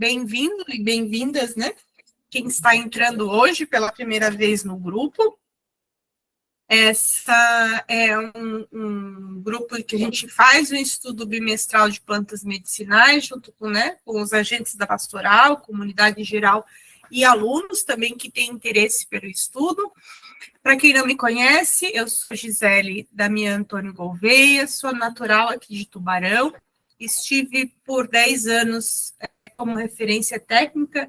Bem-vindo e bem-vindas, né? Quem está entrando hoje pela primeira vez no grupo. Essa é um grupo que a gente faz um estudo bimestral de plantas medicinais, junto com os agentes da pastoral, comunidade em geral e alunos também que têm interesse pelo estudo. Para quem não me conhece, eu sou Gisele Damião Antônio Gouveia, sou natural aqui de Tubarão, estive por 10 anos como referência técnica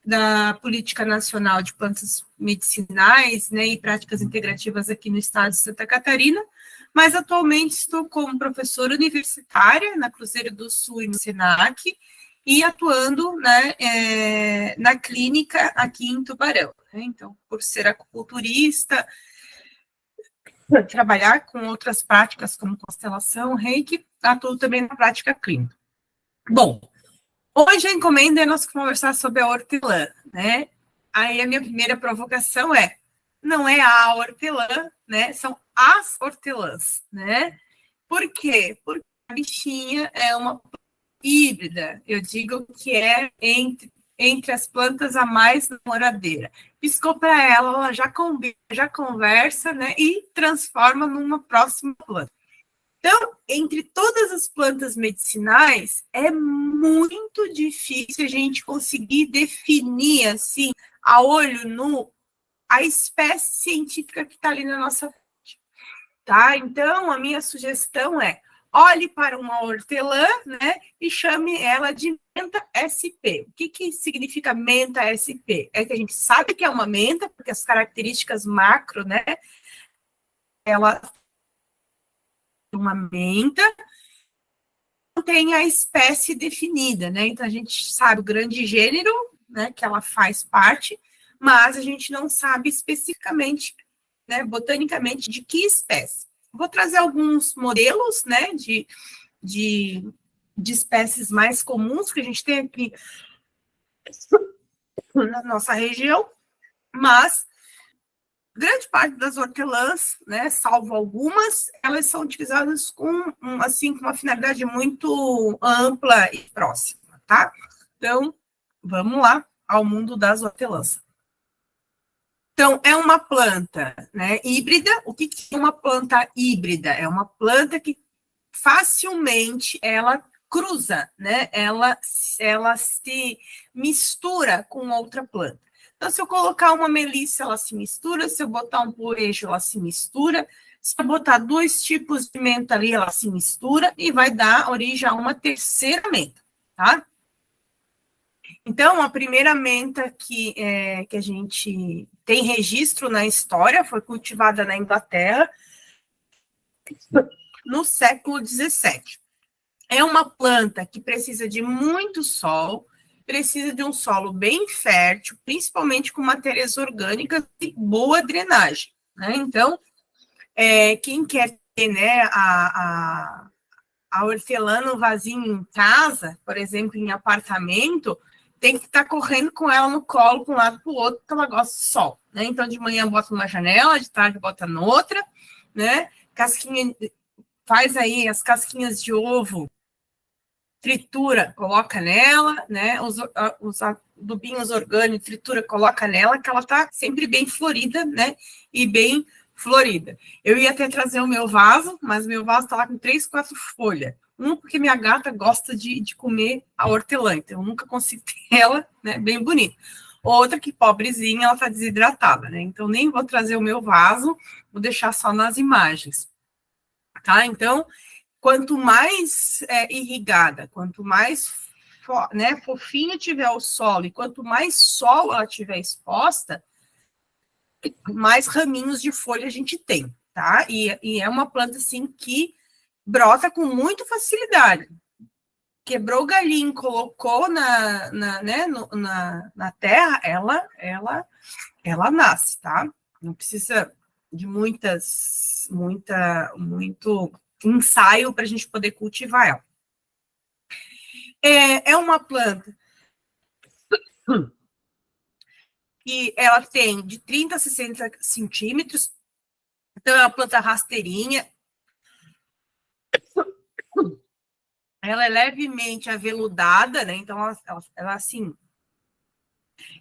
da Política Nacional de Plantas Medicinais, né, e Práticas Integrativas aqui no estado de Santa Catarina, mas atualmente estou como professora universitária na Cruzeiro do Sul e no SENAC, e atuando, né, na clínica aqui em Tubarão. Né? Então, por ser acupunturista, trabalhar com outras práticas como constelação, reiki, atuo também na prática clínica. Bom, hoje a encomenda é nós conversar sobre a hortelã, né? Aí a minha primeira provocação não é a hortelã, né? São as hortelãs, né? Por quê? Porque a bichinha é uma híbrida, eu digo que é entre as plantas a mais namoradeira. Piscou para ela já combina, já conversa, né? E transforma numa próxima planta. Então, entre todas as plantas medicinais, é muito difícil a gente conseguir definir, assim, a olho nu, a espécie científica que está ali na nossa frente, tá? Então, a minha sugestão olhe para uma hortelã, né, e chame ela de menta SP. O que significa menta SP? É que a gente sabe que é uma menta, porque as características macro, né, ela uma menta, não tem a espécie definida, né? Então a gente sabe o grande gênero, né, que ela faz parte, mas a gente não sabe especificamente, né, botanicamente, de que espécie. Vou trazer alguns modelos, né, de espécies mais comuns que a gente tem aqui na nossa região, mas grande parte das hortelãs, né, salvo algumas, elas são utilizadas com uma finalidade muito ampla e próxima, tá? Então, vamos lá ao mundo das hortelãs. Então, é uma planta, né, híbrida. O que é uma planta híbrida? É uma planta que facilmente ela cruza, né? Ela se mistura com outra planta. Então, se eu colocar uma melissa, ela se mistura. Se eu botar um poejo, ela se mistura. Se eu botar 2 tipos de menta ali, ela se mistura e vai dar origem a uma terceira menta, tá? Então, a primeira menta que a gente tem registro na história foi cultivada na Inglaterra no século XVII. É uma planta que precisa de muito sol, precisa de um solo bem fértil, principalmente com matérias orgânicas e boa drenagem. Né? Então, quem quer ter, né, a hortelã no vasinho em casa, por exemplo, em apartamento, tem que estar correndo com ela no colo, para um lado para o outro, porque ela gosta de sol. Né? Então, de manhã bota numa janela, de tarde bota noutra, né? Casquinha, faz aí as casquinhas de ovo, tritura, coloca nela, né? Os adubinhos orgânicos, tritura, coloca nela, que ela tá sempre bem florida, né? E bem florida. Eu ia até trazer o meu vaso, mas meu vaso tá lá com 3, 4 folhas. Porque minha gata gosta de comer a hortelã, então eu nunca consigo ter ela, né? Bem bonita. Outra que, pobrezinha, ela tá desidratada, né? Então nem vou trazer o meu vaso, vou deixar só nas imagens. Tá? Então, quanto mais irrigada, quanto mais né, fofinho tiver o solo e quanto mais sol ela tiver exposta, mais raminhos de folha a gente tem, tá? E é uma planta assim que brota com muita facilidade. Quebrou o galinho, colocou na terra, ela nasce, tá? Não precisa de muito ensaio para a gente poder cultivar ela. É uma planta que ela tem de 30 a 60 centímetros, então é uma planta rasteirinha. ela é levemente aveludada, né? Então, ela assim,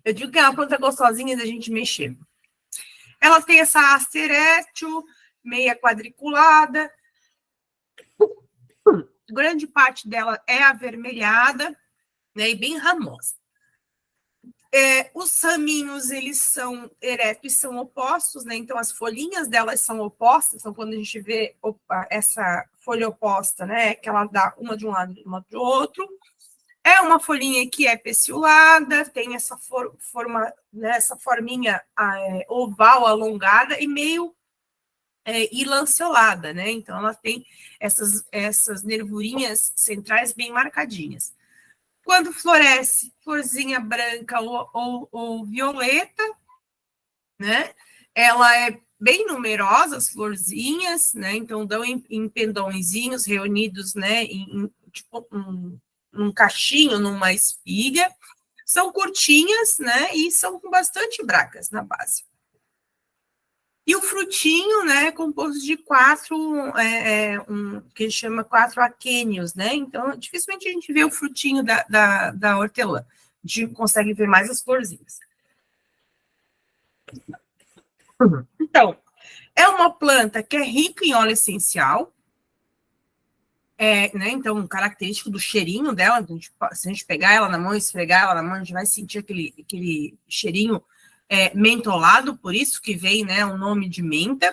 eu digo que é uma planta gostosinha da gente mexer. Ela tem essa haste erétil, meia quadriculada. Grande parte dela é avermelhada, né? E bem ramosa. Os raminhos, eles são eretos e são opostos, né? Então, as folhinhas delas são opostas. Então, quando a gente vê essa folha oposta, né? Que ela dá uma de um lado e uma do outro. É uma folhinha que é peciolada, tem essa forma, né, essa forminha oval, alongada e meio lanceolada, né? Então, ela tem essas nervurinhas centrais bem marcadinhas. Quando floresce, florzinha branca ou violeta, né? Ela é bem numerosa, as florzinhas, né? Então, dão em pendõezinhos reunidos, né? Tipo, num cachinho, numa espiga. São curtinhas, né? E são com bastante bracas na base. E o frutinho, né, é composto de que a gente chama 4 aquênios, né? Então, dificilmente a gente vê o frutinho da hortelã. A gente consegue ver mais as florzinhas. Então, é uma planta que é rica em óleo essencial, né? Então, característico do cheirinho dela, se a gente pegar ela na mão e esfregar ela na mão, a gente vai sentir aquele cheirinho mentolado, por isso que vem, né, o nome de menta.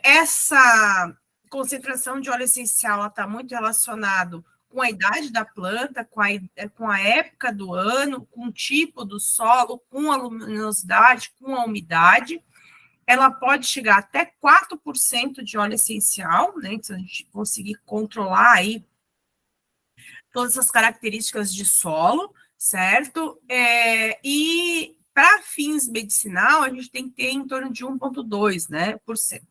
Essa concentração de óleo essencial está muito relacionado com a idade da planta, com a época do ano, com o tipo do solo, com a luminosidade, com a umidade. Ela pode chegar até 4% de óleo essencial, né? Então, a gente conseguir controlar aí todas essas características de solo, certo? E para fins medicinal, a gente tem que ter em torno de 1,2%, né, por cento.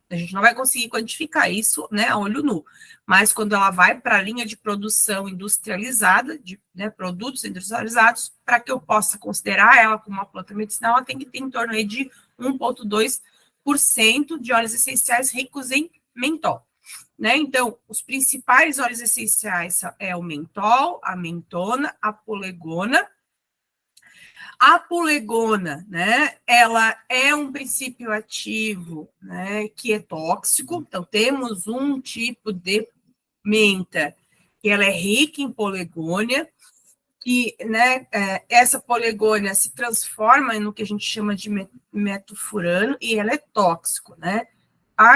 A gente não vai conseguir quantificar isso, né, a olho nu. Mas quando ela vai para a linha de produção industrializada, de produtos industrializados, para que eu possa considerar ela como uma planta medicinal, ela tem que ter em torno aí de 1,2% de óleos essenciais ricos em mentol. Né? Então, os principais óleos essenciais é o mentol, a mentona, a polegona. A polegona, né, ela é um princípio ativo, né, que é tóxico. Então, temos um tipo de menta que ela é rica em polegônia, que, né, essa polegônia se transforma no que a gente chama de metofurano e ela é tóxico, né?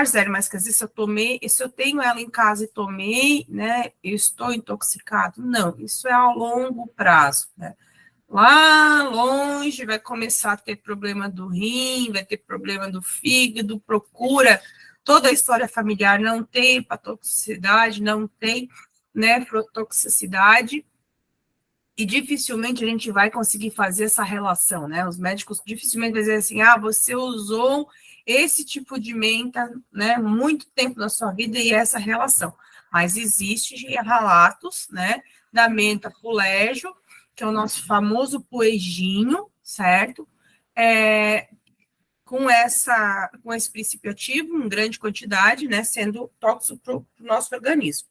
Zé, mas quer dizer, se eu tenho ela em casa e tomei, né, eu estou intoxicado? Não, isso é a longo prazo, né? Lá longe vai começar a ter problema do rim, vai ter problema do fígado, procura toda a história familiar, não tem hepatotoxicidade, não tem nefrotoxicidade, e dificilmente a gente vai conseguir fazer essa relação, né? Os médicos dificilmente vão dizer assim, você usou esse tipo de menta, né, muito tempo na sua vida e essa relação. Mas existe relatos, né, da menta fulejo, que é o nosso famoso poejinho, certo? Com esse princípio ativo, em grande quantidade, né, sendo tóxico para o nosso organismo.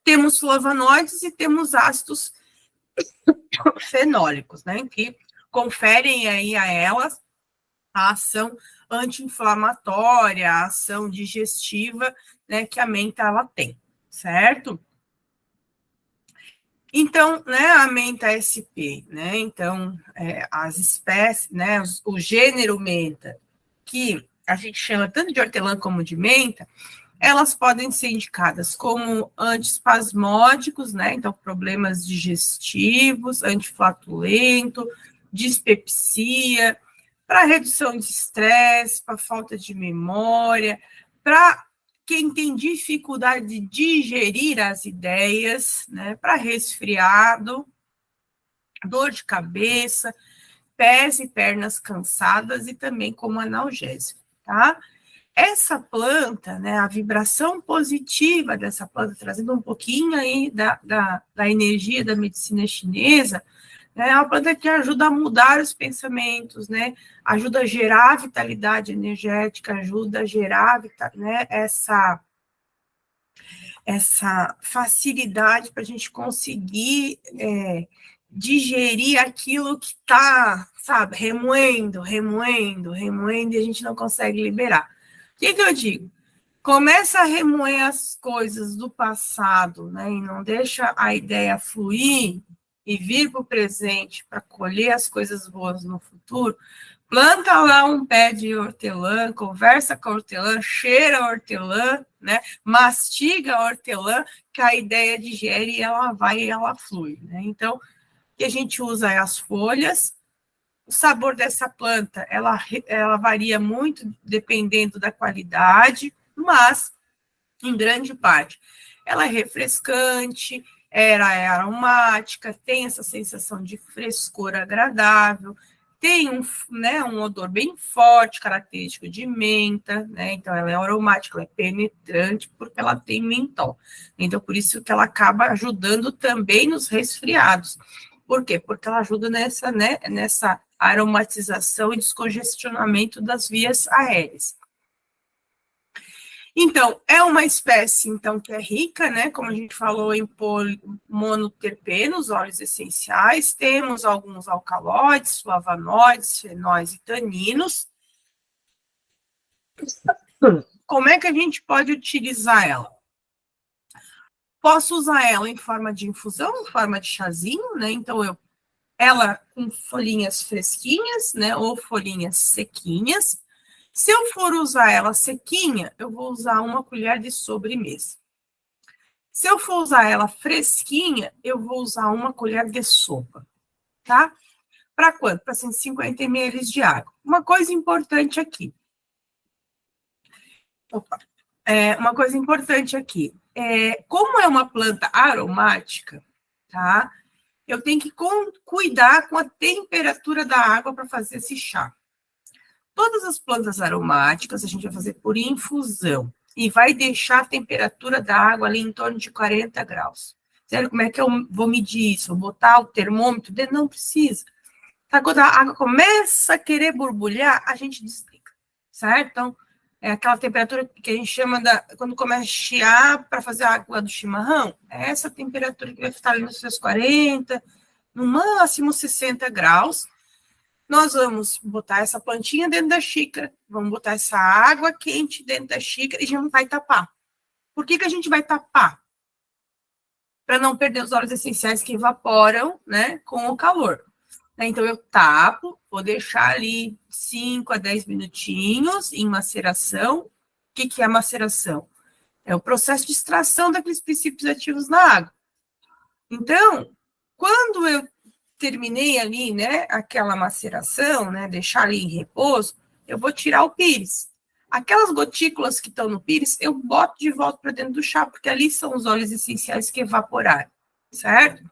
Temos flavonoides e temos ácidos fenólicos, né, que conferem aí a elas a ação anti-inflamatória, a ação digestiva, né, que a menta ela tem, certo? Então, né, a menta SP, né, então, as espécies, né, o gênero menta, que a gente chama tanto de hortelã como de menta, elas podem ser indicadas como antiespasmódicos, né, então, problemas digestivos, antiflatulento, dispepsia, para redução de estresse, para falta de memória, para quem tem dificuldade de digerir as ideias, né, para resfriado, dor de cabeça, pés e pernas cansadas e também como analgésico, tá? Essa planta, né, a vibração positiva dessa planta, trazendo um pouquinho aí da energia da medicina chinesa, é uma planta que ajuda a mudar os pensamentos, né? Ajuda a gerar vitalidade energética, ajuda a gerar, né, essa facilidade para a gente conseguir digerir aquilo que está, sabe, remoendo, e a gente não consegue liberar. O que eu digo? Começa a remoer as coisas do passado, né, e não deixa a ideia fluir e vir para o presente para colher as coisas boas no futuro. Planta lá um pé de hortelã, conversa com a hortelã, cheira a hortelã, né? Mastiga a hortelã, que a ideia digere e ela vai e ela flui, né? Então, o que a gente usa é as folhas. O sabor dessa planta, ela varia muito dependendo da qualidade, mas, em grande parte, ela é refrescante, ela é aromática, tem essa sensação de frescor agradável, tem um odor bem forte, característico de menta, né? Então, ela é aromática, ela é penetrante, porque ela tem mentol. Então, por isso que ela acaba ajudando também nos resfriados. Por quê? Porque ela ajuda nessa aromatização e descongestionamento das vias aéreas. Então, é uma espécie, então, que é rica, né? Como a gente falou, em monoterpenos, óleos essenciais, temos alguns alcaloides, flavonoides, fenóis e taninos. Como é que a gente pode utilizar ela? Posso usar ela em forma de infusão, em forma de chazinho, né? Então, ela com folhinhas fresquinhas, né? Ou folhinhas sequinhas. Se eu for usar ela sequinha, eu vou usar uma colher de sobremesa. Se eu for usar ela fresquinha, eu vou usar uma colher de sopa, tá? Para quanto? Para 150 ml de água. Uma coisa importante aqui. Uma coisa importante aqui. Como é uma planta aromática, tá? Eu tenho que cuidar com a temperatura da água para fazer esse chá. Todas as plantas aromáticas a gente vai fazer por infusão e vai deixar a temperatura da água ali em torno de 40 graus. Sério, como é que eu vou medir isso? Vou botar o termômetro? Não precisa. Tá? Quando a água começa a querer borbulhar, a gente desliga, certo? Então, é aquela temperatura que a gente chama quando começa a chiar para fazer a água do chimarrão, é essa temperatura que vai estar ali nos seus 40, no máximo 60 graus. Nós vamos botar essa plantinha dentro da xícara, vamos botar essa água quente dentro da xícara e a gente vai tapar. Por que a gente vai tapar? Para não perder os óleos essenciais que evaporam, né, com o calor. Então, eu tapo, vou deixar ali 5 a 10 minutinhos em maceração. O que é a maceração? É o processo de extração daqueles princípios ativos na água. Então, quando eu terminei ali, né, aquela maceração, né, deixar ali em repouso, eu vou tirar o pires. Aquelas gotículas que estão no pires, eu boto de volta para dentro do chá, porque ali são os óleos essenciais que evaporaram, certo?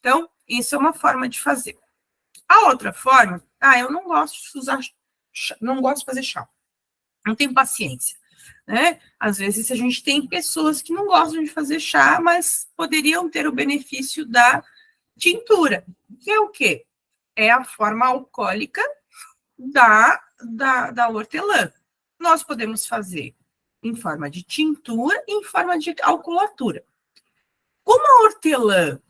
Então, isso é uma forma de fazer. A outra forma, eu não gosto de usar chá, não gosto de fazer chá. Não tenho paciência, né? Às vezes a gente tem pessoas que não gostam de fazer chá, mas poderiam ter o benefício da tintura, que é o quê? É a forma alcoólica da hortelã. Nós podemos fazer em forma de tintura e em forma de alcoolatura. Como a hortelã,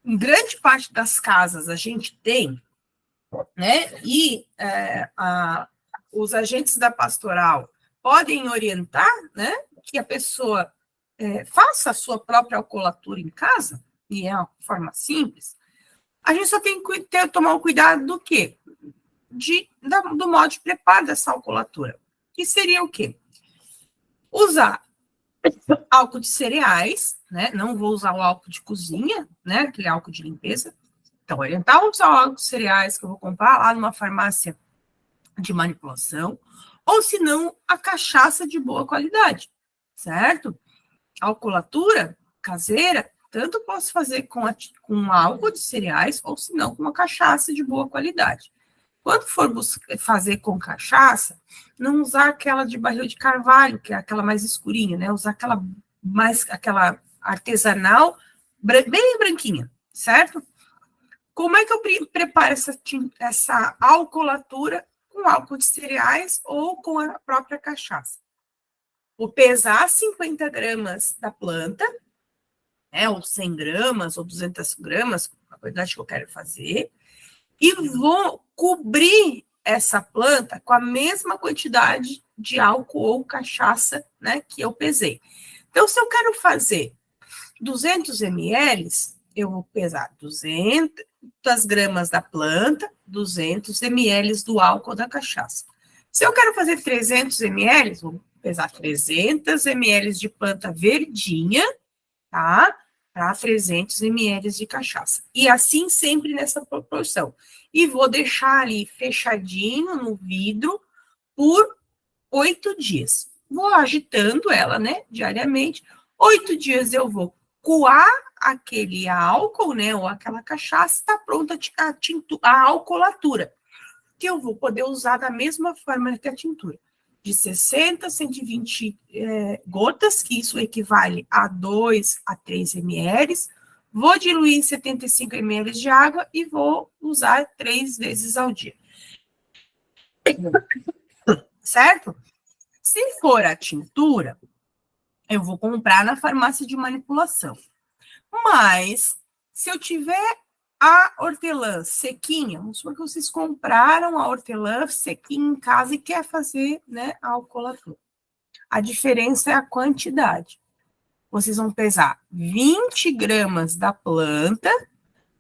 em grande parte das casas a gente tem, né? E os agentes da pastoral podem orientar, né? Que a pessoa faça a sua própria alcoolatura em casa, e é uma forma simples. A gente só tem que tomar o cuidado do quê? Do modo de preparo dessa alcoolatura. Que seria o quê? Usar álcool de cereais, né? Não vou usar o álcool de cozinha, né? Aquele álcool de limpeza. Então, orientar a usar o álcool de cereais que eu vou comprar lá numa farmácia de manipulação, ou se não, a cachaça de boa qualidade, certo? A alcoolatura caseira, tanto posso fazer com álcool de cereais, ou se não, com uma cachaça de boa qualidade. Quando for fazer com cachaça, não usar aquela de barril de carvalho, que é aquela mais escurinha, né? Usar aquela artesanal, bem branquinha, certo? Como é que eu preparo essa alcoolatura com álcool de cereais ou com a própria cachaça? Vou pesar 50 gramas da planta, né, ou 100 gramas, ou 200 gramas, a quantidade que eu quero fazer, e vou cobrir essa planta com a mesma quantidade de álcool ou cachaça, né, que eu pesei. Então, se eu quero fazer 200 ml, eu vou pesar 200 gramas da planta, 200 ml do álcool da cachaça. Se eu quero fazer 300 ml, vou pesar 300 ml de planta verdinha, tá? Para 300 ml de cachaça. E assim sempre nessa proporção. E vou deixar ali fechadinho no vidro por 8 dias. Vou agitando ela, né, diariamente. 8 dias eu vou coar aquele álcool, né, ou aquela cachaça, está pronta a alcoolatura, que eu vou poder usar da mesma forma que a tintura. De 60 a 120 gotas, que isso equivale a 2 a 3 ml. Vou diluir em 75 ml de água e vou usar 3 vezes ao dia. Certo? Se for a tintura, eu vou comprar na farmácia de manipulação. Mas, se eu tiver a hortelã sequinha, vamos supor que vocês compraram a hortelã sequinha em casa e quer fazer, né, a alcoolatura. A diferença é a quantidade. Vocês vão pesar 20 gramas da planta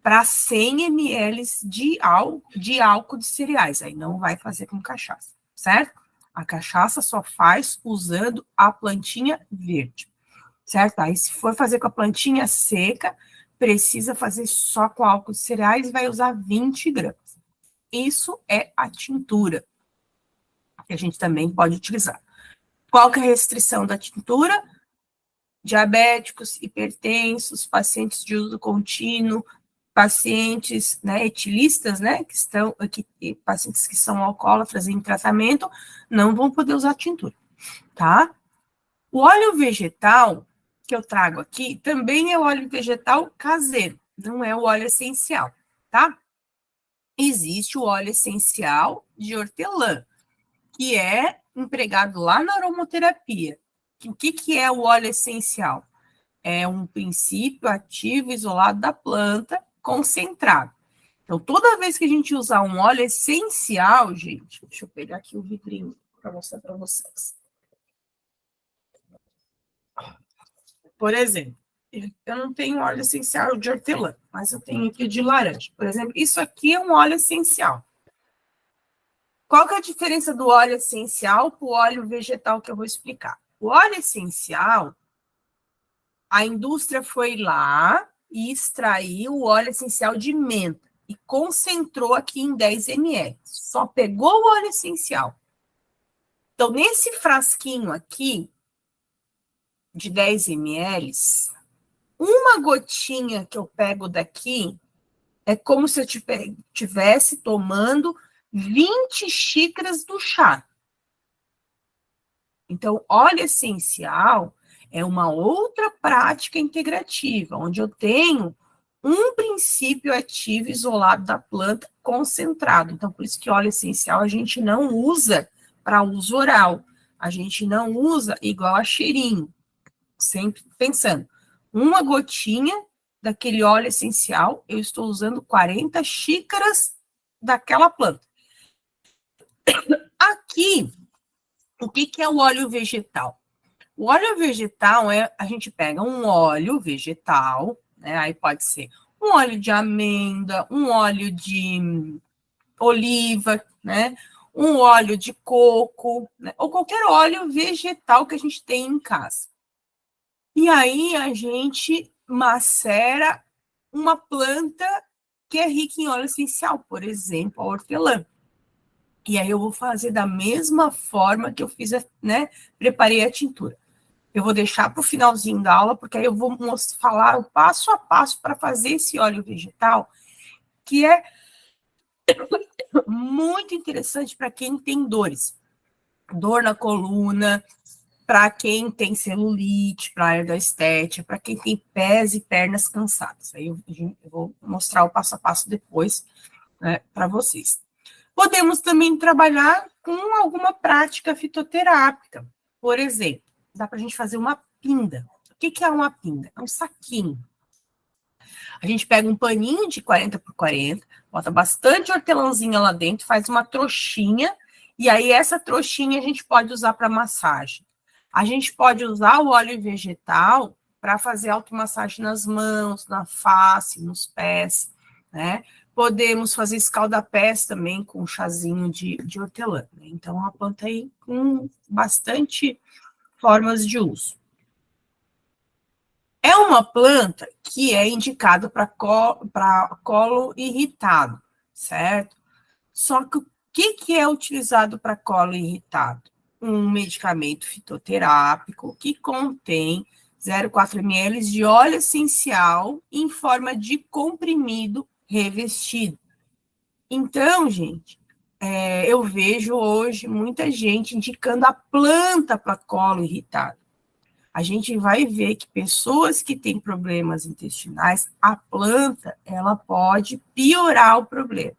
para 100 ml de álcool de cereais. Aí não vai fazer com cachaça, certo? A cachaça só faz usando a plantinha verde, certo? Aí se for fazer com a plantinha seca, precisa fazer só com álcool de cereais e vai usar 20 gramas. Isso é a tintura, que a gente também pode utilizar. Qual que é a restrição da tintura? Diabéticos, hipertensos, pacientes de uso contínuo, pacientes, né, etilistas, né, pacientes que são alcoólatras em tratamento, não vão poder usar tintura, tá? O óleo vegetal que eu trago aqui também é óleo vegetal caseiro, não é o óleo essencial, tá? Existe o óleo essencial de hortelã, que é empregado lá na aromaterapia. O que é o óleo essencial? É um princípio ativo isolado da planta, concentrado. Então, toda vez que a gente usar um óleo essencial, gente, deixa eu pegar aqui o vidrinho para mostrar para vocês. Por exemplo, eu não tenho óleo essencial de hortelã, mas eu tenho aqui de laranja. Por exemplo, isso aqui é um óleo essencial. Qual que é a diferença do óleo essencial para o óleo vegetal que eu vou explicar? O óleo essencial, a indústria foi lá e extraiu o óleo essencial de menta e concentrou aqui em 10 ml. Só pegou o óleo essencial. Então, nesse frasquinho aqui, de 10 ml, uma gotinha que eu pego daqui é como se eu estivesse tomando 20 xícaras do chá. Então, óleo essencial é uma outra prática integrativa, onde eu tenho um princípio ativo isolado da planta concentrado. Então, por isso que óleo essencial a gente não usa para uso oral. A gente não usa igual a cheirinho. Sempre pensando, uma gotinha daquele óleo essencial, eu estou usando 40 xícaras daquela planta. Aqui, o que é o óleo vegetal? O óleo vegetal a gente pega um óleo vegetal, né? Aí pode ser um óleo de amêndoa, um óleo de oliva, né? Um óleo de coco, né? Ou qualquer óleo vegetal que a gente tem em casa. E aí a gente macera uma planta que é rica em óleo essencial, por exemplo, a hortelã. E aí eu vou fazer da mesma forma que eu fiz, né? Preparei a tintura. Eu vou deixar para o finalzinho da aula, porque aí eu vou falar o passo a passo para fazer esse óleo vegetal, que é muito interessante para quem tem dores. Dor na coluna, para quem tem celulite, para a área da estética, para quem tem pés e pernas cansadas. Aí eu vou mostrar o passo a passo depois, né, para vocês. Podemos também trabalhar com alguma prática fitoterápica. Por exemplo, dá para a gente fazer uma pinda. O que é uma pinda? É um saquinho. A gente pega um paninho de 40 por 40, bota bastante hortelãzinha lá dentro, faz uma trouxinha, e aí essa trouxinha a gente pode usar para massagem. A gente pode usar o óleo vegetal para fazer automassagem nas mãos, na face, nos pés, né? Podemos fazer escalda-pés também com um chazinho de hortelã. Né? Então, uma planta aí com bastante formas de uso. É uma planta que é indicada para colo irritado, certo? Só que o que é utilizado para colo irritado? Um medicamento fitoterápico que contém 0,4 ml de óleo essencial em forma de comprimido revestido. Então, gente, eu vejo hoje muita gente indicando a planta para colo irritado. A gente vai ver que pessoas que têm problemas intestinais, a planta, ela pode piorar o problema.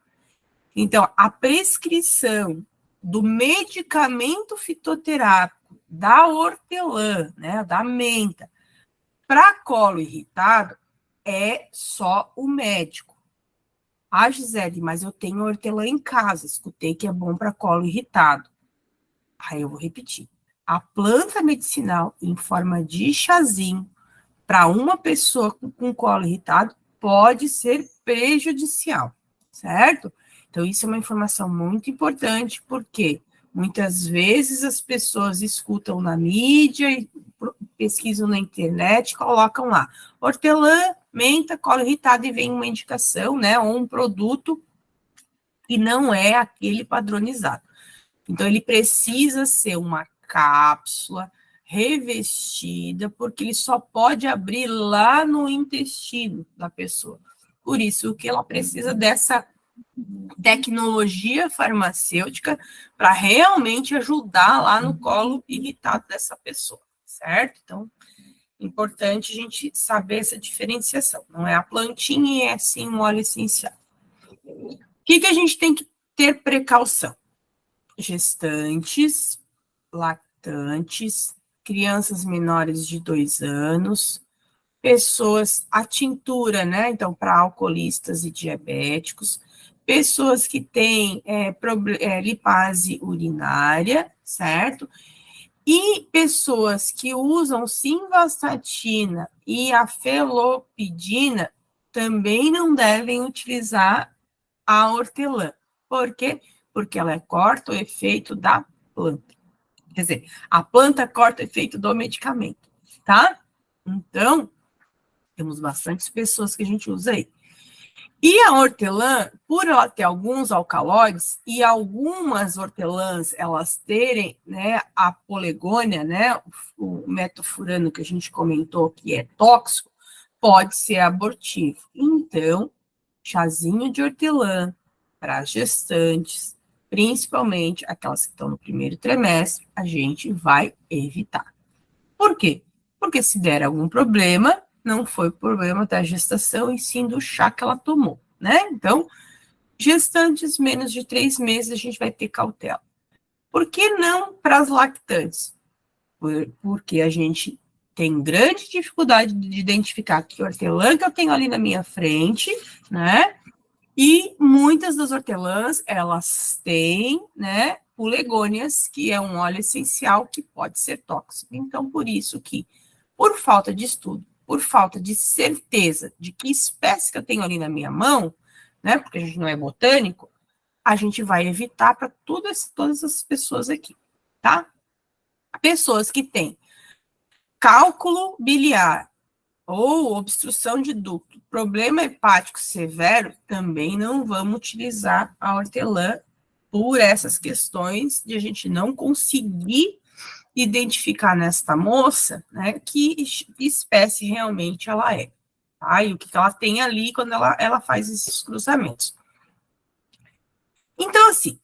Então, a prescrição do medicamento fitoterápico, da hortelã, né, da menta, para colo irritado, é só o médico. Ah, Gisele, mas eu tenho hortelã em casa, escutei que é bom para colo irritado. Aí eu vou repetir. A planta medicinal em forma de chazinho para uma pessoa com colo irritado pode ser prejudicial, certo? Então, isso é uma informação muito importante, porque muitas vezes as pessoas escutam na mídia, pesquisam na internet, colocam lá hortelã, menta, colo irritado e vem uma indicação, né, ou um produto que não é aquele padronizado. Então, ele precisa ser uma cápsula revestida, porque ele só pode abrir lá no intestino da pessoa. Por isso que ela precisa dessa tecnologia farmacêutica para realmente ajudar lá no colo irritado dessa pessoa, certo? Então, importante a gente saber essa diferenciação. Não é a plantinha e é sim um óleo essencial. O que a gente tem que ter precaução? Gestantes, lactantes, crianças menores de 2 anos, pessoas, a tintura, né? Então, para alcoolistas e diabéticos, pessoas que têm lipase urinária, certo? E pessoas que usam simvastatina e a felopidina também não devem utilizar a hortelã. Por quê? Porque ela corta o efeito da planta. Quer dizer, a planta corta o efeito do medicamento, tá? Então, temos bastantes pessoas que a gente usa aí. E a hortelã, por ela ter alguns alcaloides, e algumas hortelãs, elas terem, né, a polegônia, né, o metofurano que a gente comentou que é tóxico, pode ser abortivo. Então, chazinho de hortelã para gestantes, principalmente aquelas que estão no primeiro trimestre, a gente vai evitar. Por quê? Porque se der algum problema, não foi problema da gestação, e sim do chá que ela tomou, né? Então, gestantes menos de 3 meses, a gente vai ter cautela. Por que não para as lactantes? Porque a gente tem grande dificuldade de identificar que hortelã que eu tenho ali na minha frente, né? E muitas das hortelãs, elas têm, né, pulegônias, que é um óleo essencial que pode ser tóxico. Então, por isso que, por falta de estudo, por falta de certeza de que espécie que eu tenho ali na minha mão, né, porque a gente não é botânico, a gente vai evitar para todas as pessoas aqui, tá? Pessoas que têm cálculo biliar, ou obstrução de ducto, problema hepático severo, também não vamos utilizar a hortelã por essas questões de a gente não conseguir identificar nesta moça, né, que espécie realmente ela é, tá? E o que ela tem ali quando ela faz esses cruzamentos. Então, assim,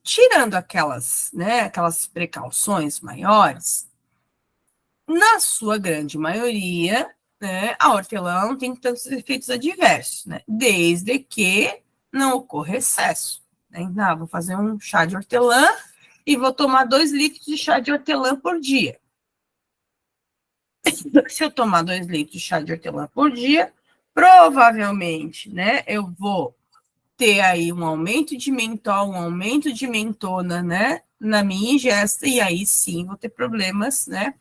tirando aquelas precauções maiores, na sua grande maioria, né, a hortelã não tem tantos efeitos adversos, né? Desde que não ocorra excesso. Né? Vou fazer um chá de hortelã e vou tomar 2 litros de chá de hortelã por dia. Se eu tomar 2 litros de chá de hortelã por dia, provavelmente, né, eu vou ter aí um aumento de mentol, um aumento de mentona, né, na minha ingesta, e aí sim vou ter problemas, né,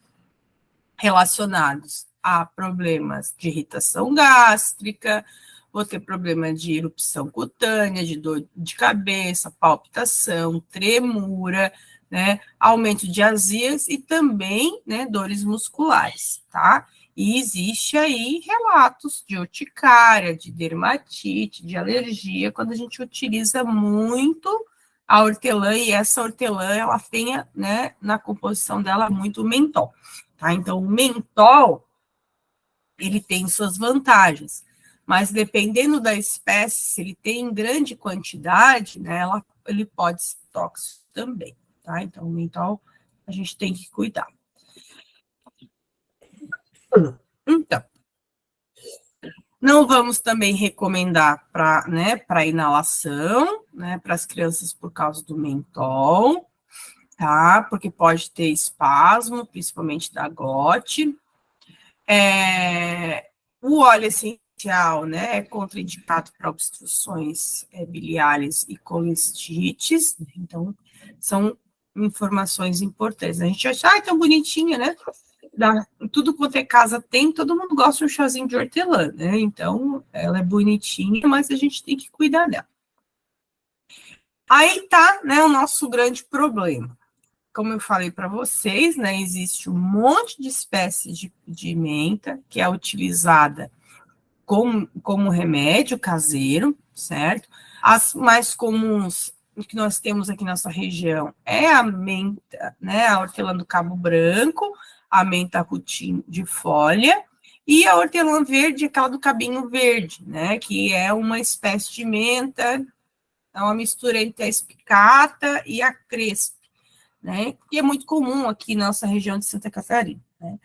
relacionados a problemas de irritação gástrica, vou ter problema de erupção cutânea, de dor de cabeça, palpitação, tremura, né, aumento de azias e também, né, dores musculares, tá? E existe aí relatos de urticária, de dermatite, de alergia, quando a gente utiliza muito a hortelã, e essa hortelã, ela tem, né, na composição dela, muito mentol, tá? Então, o mentol, ele tem suas vantagens, mas dependendo da espécie, se ele tem em grande quantidade, né, ele pode ser tóxico também, tá? Então, o mentol, a gente tem que cuidar. Então, não vamos também recomendar para, né, para inalação, né, para as crianças por causa do mentol, tá? Porque pode ter espasmo, principalmente da glote. O óleo essencial, né, é contraindicado para obstruções biliares e colestites, né? Então, são informações importantes. A gente acha, tão bonitinha, né? Tudo quanto é casa tem, todo mundo gosta de um chazinho de hortelã, né? Então, ela é bonitinha, mas a gente tem que cuidar dela. Aí tá, né, o nosso grande problema. Como eu falei para vocês, né, existe um monte de espécies de menta que é utilizada como remédio caseiro, certo? As mais comuns que nós temos aqui nessa região é a menta, né, a hortelã do Cabo Branco, a menta rutim de folha, e a hortelã verde, aquela do cabinho verde, né, que é uma espécie de menta, é uma mistura entre a espicata e a crespa, né, que é muito comum aqui na nossa região de Santa Catarina, né,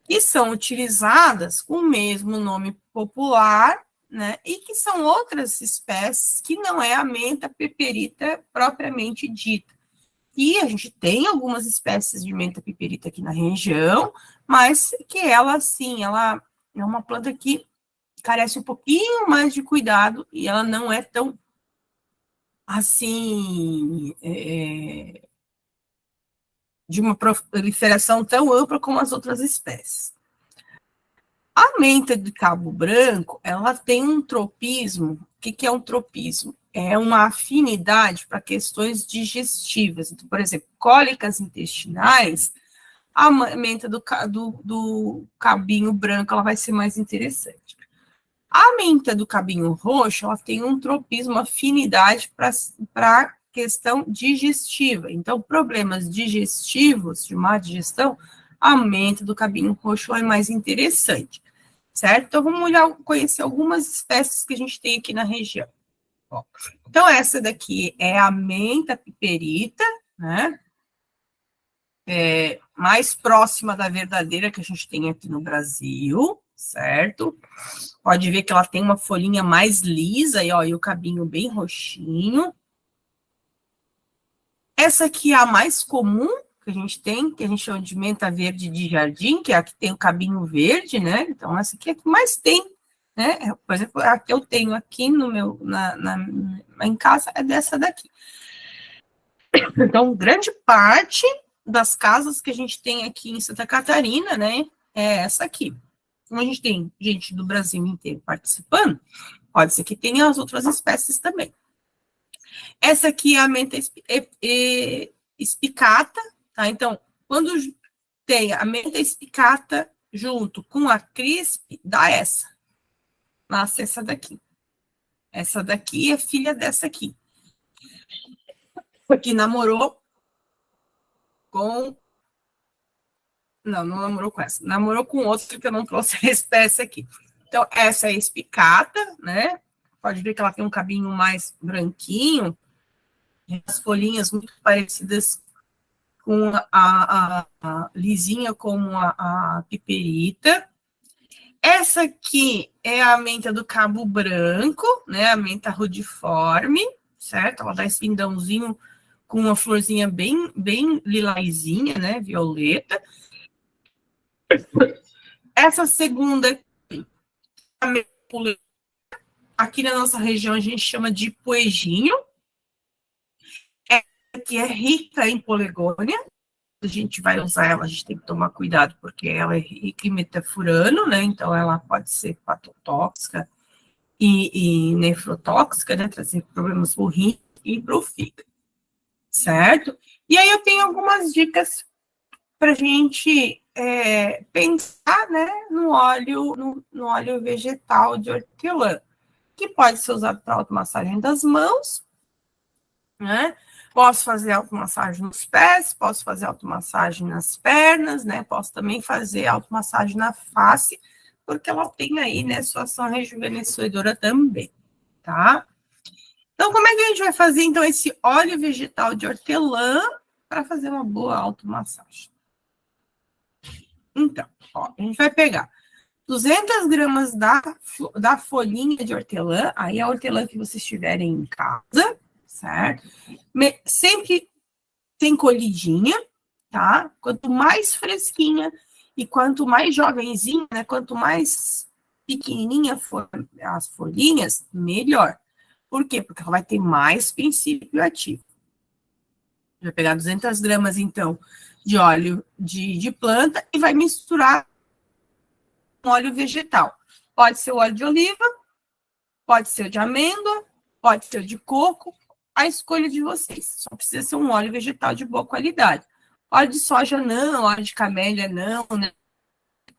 e são utilizadas com o mesmo nome popular, né, e que são outras espécies que não é a menta piperita propriamente dita. E a gente tem algumas espécies de menta piperita aqui na região, mas que ela, sim, ela é uma planta que carece um pouquinho mais de cuidado e ela não é tão, assim, de uma proliferação tão ampla como as outras espécies. A menta de Cabo Branco, ela tem um tropismo. O que é um tropismo? É uma afinidade para questões digestivas. Então, por exemplo, cólicas intestinais, a menta do cabinho branco ela vai ser mais interessante. A menta do cabinho roxo, ela tem um tropismo, afinidade para questão digestiva. Então, problemas digestivos, de má digestão, a menta do cabinho roxo é mais interessante, certo? Então, vamos conhecer algumas espécies que a gente tem aqui na região. Ó, então, essa daqui é a menta piperita, né? Mais próxima da verdadeira que a gente tem aqui no Brasil, certo? Pode ver que ela tem uma folhinha mais lisa e o cabinho bem roxinho. Essa aqui é a mais comum que a gente tem, que a gente chama de menta verde de jardim, que é a que tem o cabinho verde, né? Então, essa aqui é a que mais tem, né? Por exemplo, a que eu tenho aqui no meu, em casa é dessa daqui. Então, grande parte das casas que a gente tem aqui em Santa Catarina, né, é essa aqui. Como a gente tem gente do Brasil inteiro participando, pode ser que tenha as outras espécies também. Essa aqui é a menta espicata, tá? Então, quando tem a menta espicata junto com a crisp, dá essa. Nasce essa daqui. Essa daqui é filha dessa aqui. Que namorou com... Não namorou com essa. Namorou com outra que eu não trouxe a espécie aqui. Então, essa é a espicata, né? Pode ver que ela tem um cabinho mais branquinho, as folhinhas muito parecidas com a lisinha como a piperita. Essa aqui é a menta do Cabo Branco, né? A menta rudiforme, certo? Ela dá esse pindãozinho com uma florzinha bem lilazinha, né? Violeta. Essa segunda, aqui na nossa região a gente chama de poejinho, que é rica em polegônia. A gente vai usar ela, a gente tem que tomar cuidado, porque ela é rica em metafurano, né? Então ela pode ser patotóxica e nefrotóxica, né? Trazer problemas pro rim e pro fígado, certo? E aí eu tenho algumas dicas para a gente pensar, né, no óleo vegetal de hortelã, que pode ser usado para automassagem das mãos, né? Posso fazer automassagem nos pés, posso fazer automassagem nas pernas, né? Posso também fazer automassagem na face, porque ela tem aí, né, sua ação rejuvenescedora também, tá? Então, como é que a gente vai fazer, então, esse óleo vegetal de hortelã para fazer uma boa automassagem? Então, ó, a gente vai pegar 200 gramas da folhinha de hortelã, aí a hortelã que vocês tiverem em casa, certo? Sempre tem colhidinha, tá? Quanto mais fresquinha e quanto mais jovenzinha, né? Quanto mais pequenininha for as folhinhas, melhor. Por quê? Porque ela vai ter mais princípio ativo. Vai pegar 200 gramas, então, de óleo de planta e vai misturar com óleo vegetal. Pode ser o óleo de oliva, pode ser o de amêndoa, pode ser o de coco, a escolha de vocês. Só precisa ser um óleo vegetal de boa qualidade. Óleo de soja não, óleo de camélia não, né?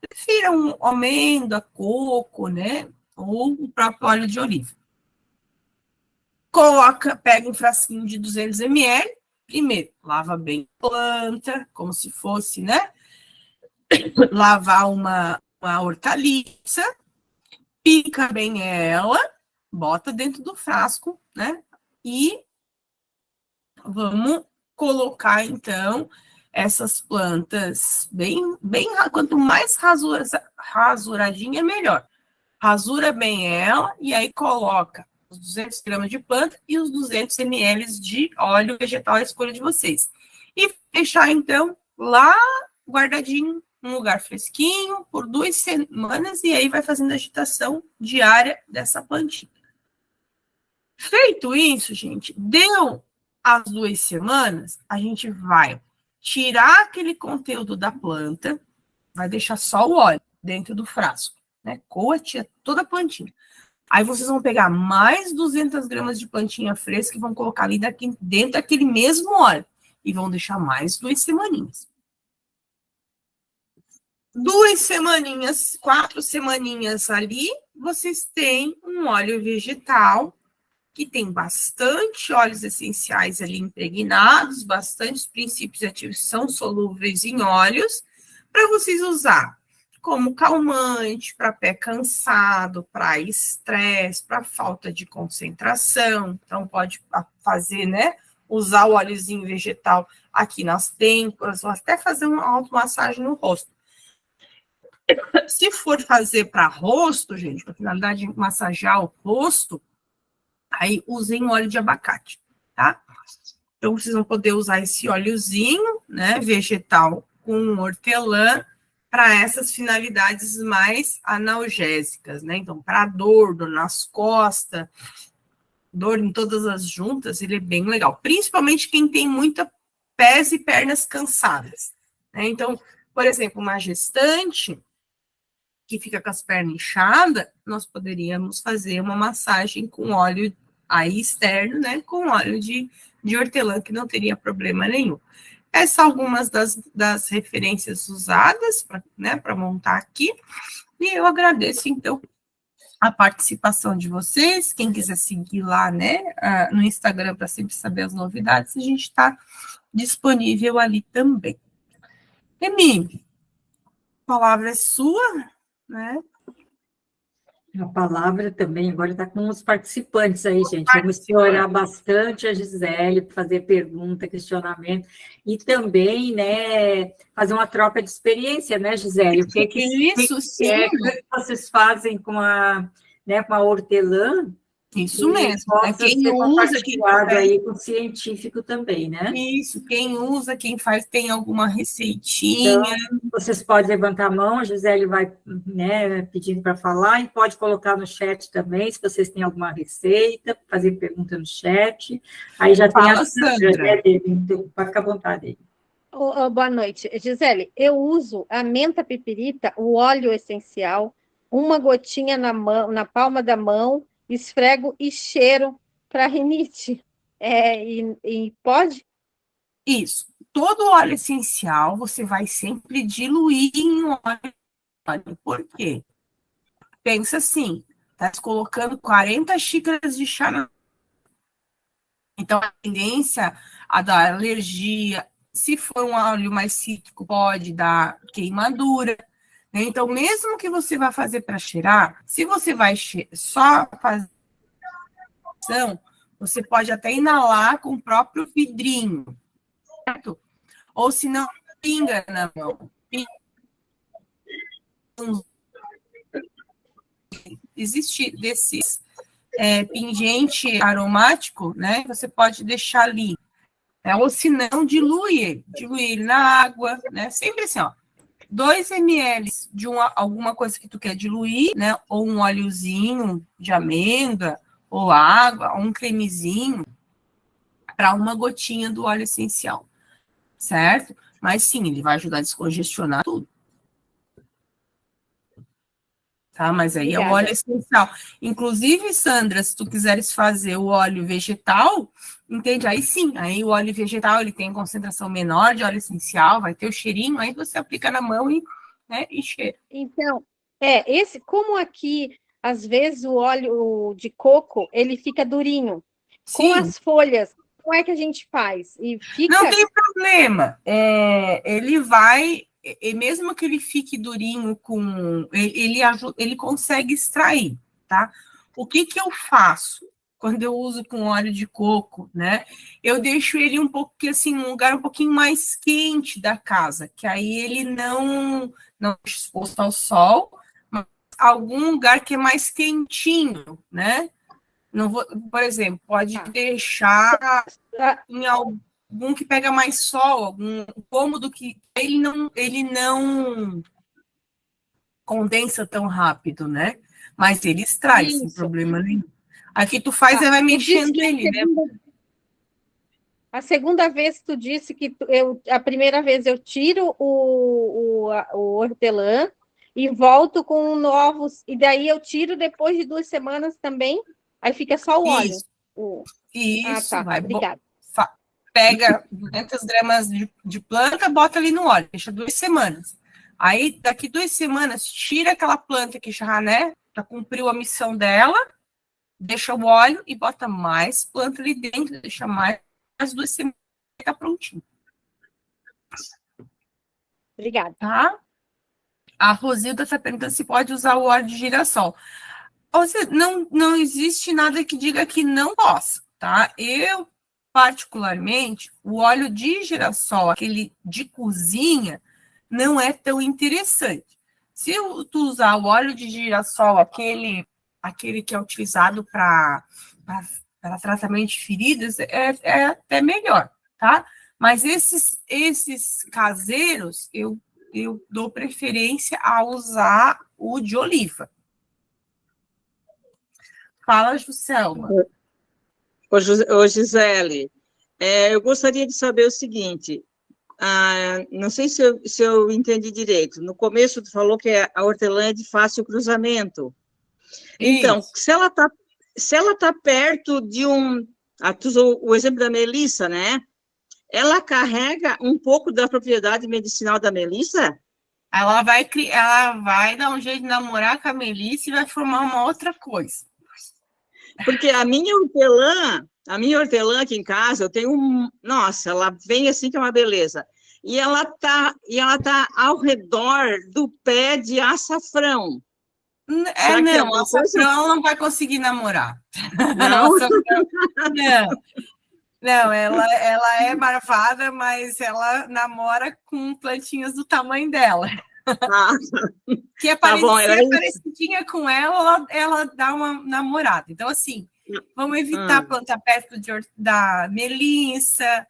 Prefira um amêndoa, coco, né? Ou o próprio óleo de oliva. Pega um frasquinho de 200 ml, primeiro, lava bem a planta, como se fosse, né? Lavar uma hortaliça, pica bem ela, bota dentro do frasco, né? E vamos colocar, então, essas plantas quanto mais rasuradinha, melhor. Rasura bem ela e aí coloca os 200 gramas de planta e os 200 ml de óleo vegetal à escolha de vocês. E deixar, então, lá guardadinho, num lugar fresquinho, por 2 semanas, e aí vai fazendo agitação diária dessa plantinha. Feito isso, gente, deu as 2 semanas, a gente vai tirar aquele conteúdo da planta, vai deixar só o óleo dentro do frasco, né? Coa toda a plantinha. Aí vocês vão pegar mais 200 gramas de plantinha fresca e vão colocar ali dentro daquele mesmo óleo. E vão deixar mais 2 semaninhas. 2 semaninhas, 4 semaninhas ali, vocês têm um óleo vegetal que tem bastante óleos essenciais ali impregnados, bastante princípios ativos são solúveis em óleos, para vocês usar como calmante, para pé cansado, para estresse, para falta de concentração. Então, pode fazer, né? Usar o óleozinho vegetal aqui nas têmporas, ou até fazer uma automassagem no rosto. Se for fazer para rosto, gente, para finalidade de massagear o rosto, aí usem óleo de abacate, tá? Então, vocês vão poder usar esse óleozinho, né, vegetal com hortelã, para essas finalidades mais analgésicas, né? Então, para dor nas costas, dor em todas as juntas, ele é bem legal. Principalmente quem tem muita pés e pernas cansadas, né? Então, por exemplo, uma gestante que fica com as pernas inchadas, nós poderíamos fazer uma massagem com óleo aí externo, né? Com óleo de hortelã, que não teria problema nenhum. Essas são algumas das referências usadas para montar aqui. E eu agradeço, então, a participação de vocês. Quem quiser seguir lá, né, no Instagram para sempre saber as novidades, a gente está disponível ali também. Emi, a palavra é sua, né? A palavra também, agora está com os participantes aí, gente. Vamos explorar bastante a Gisele, fazer pergunta, questionamento, e também, né, fazer uma troca de experiência, né, Gisele? O que Isso, sim. O que vocês fazem com a hortelã, Isso E mesmo. Né? possa Quem ser usa, quem compartilhado faz, aí com o científico também, né? isso, quem usa, quem faz, tem alguma receitinha. Então, vocês podem levantar a mão, a Gisele vai, né, pedindo para falar, e pode colocar no chat também, se vocês têm alguma receita, fazer pergunta no chat. Aí já tem a Fala, Sandra, Sandra. né, então, pode ficar à vontade aí. Boa noite. Gisele, eu uso a menta pipirita, o óleo essencial, uma gotinha na mão, na palma da mão, esfrego e cheiro para rinite. E pode? Isso. Todo óleo essencial você vai sempre diluir em óleo. Por quê? Pensa assim, tá colocando 40 xícaras de chá na... Então, a tendência a dar alergia, se for um óleo mais cítrico, pode dar queimadura. Né? Então, mesmo que você vá fazer para cheirar, se você vai só fazer, você pode até inalar com o próprio vidrinho, certo? Ou se não, pinga na mão. Existe desses pingente aromático, né? Você pode deixar ali. Ou se não, dilui ele na água, né? Sempre assim, ó. 2 ml de alguma coisa que tu quer diluir, né? Ou um óleozinho de amêndoa, ou água, ou um cremezinho, para uma gotinha do óleo essencial, certo? Mas sim, ele vai ajudar a descongestionar tudo. Tá? Mas aí é o óleo essencial. Inclusive, Sandra, se tu quiseres fazer o óleo vegetal, entende? Aí sim, aí o óleo vegetal ele tem concentração menor de óleo essencial, vai ter o cheirinho, aí você aplica na mão e, né, e cheira. Então, como aqui, às vezes, o óleo de coco, ele fica durinho. Sim. Com as folhas, como é que a gente faz? E fica... Não tem problema. Ele vai... E mesmo que ele fique durinho, ele consegue extrair, tá? O que eu faço quando eu uso com óleo de coco, né? Eu deixo ele um pouco, assim, um lugar um pouquinho mais quente da casa, que aí ele não exposto ao sol, mas algum lugar que é mais quentinho, né? Não vou, por exemplo, pode deixar em algum que pega mais sol, algum cômodo que ele não condensa tão rápido, né? Mas ele extrai sem problema nenhum. Aqui tu faz, vai mexendo ele, né? A segunda vez tu disse que a primeira vez eu tiro o hortelã e volto com novos, e daí eu tiro depois de 2 semanas também, aí fica só o óleo. Isso, tá. vai. Obrigada. Pega 200 gramas de planta, bota ali no óleo, deixa 2 semanas. Aí, daqui 2 semanas, tira aquela planta que já, né, já cumpriu a missão dela, deixa o óleo e bota mais planta ali dentro, deixa mais 2 semanas, fica prontinho. Obrigada. Tá? A Rosilda está perguntando se pode usar o óleo de girassol. Não existe nada que diga que não possa, tá? Eu, particularmente, o óleo de girassol, aquele de cozinha, não é tão interessante. Se tu usar o óleo de girassol, aquele que é utilizado para tratamento de feridas, é até melhor, tá? Mas esses caseiros, eu dou preferência a usar o de oliva. Fala, Juscelma. Ô, Gisele, eu gostaria de saber o seguinte, não sei se eu entendi direito, no começo tu falou que a hortelã é de fácil cruzamento. Então, Isso. se ela tá perto de tu usou o exemplo da melissa, né? Ela carrega um pouco da propriedade medicinal da melissa? Ela vai dar um jeito de namorar com a melissa e vai formar uma outra coisa. Porque a minha hortelã aqui em casa, eu tenho nossa, ela vem assim que é uma beleza. E ela tá ao redor do pé de açafrão. Não, a açafrão não vai conseguir namorar. Não? Não, ela é marvada, mas ela namora com plantinhas do tamanho dela. Que é parecidinha com ela dá uma namorada. Então, assim, Vamos evitar plantar perto da melissa,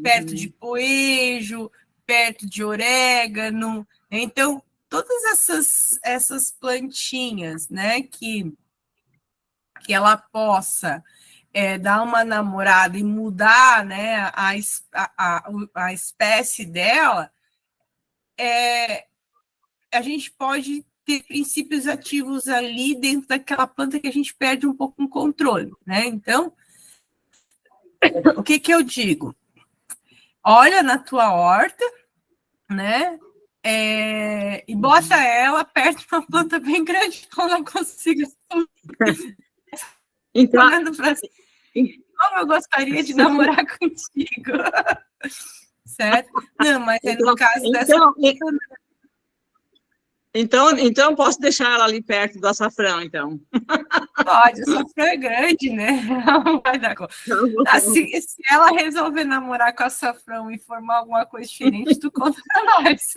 perto de poejo, perto de orégano. Então, todas essas plantinhas, né, que ela possa dar uma namorada e mudar, né, a espécie dela, a gente pode ter princípios ativos ali dentro daquela planta que a gente perde um pouco o controle, né? Então, o que eu digo? Olha na tua horta, né? E bota ela perto de uma planta bem grande, que ela não consiga subir. Então, Como eu gostaria de namorar contigo. Certo? Não, mas no caso dessa... Então, posso deixar ela ali perto do açafrão, então. Pode, o açafrão é grande, né? Não vai dar conta. Se ela resolver namorar com açafrão e formar alguma coisa diferente, tu conta pra nós.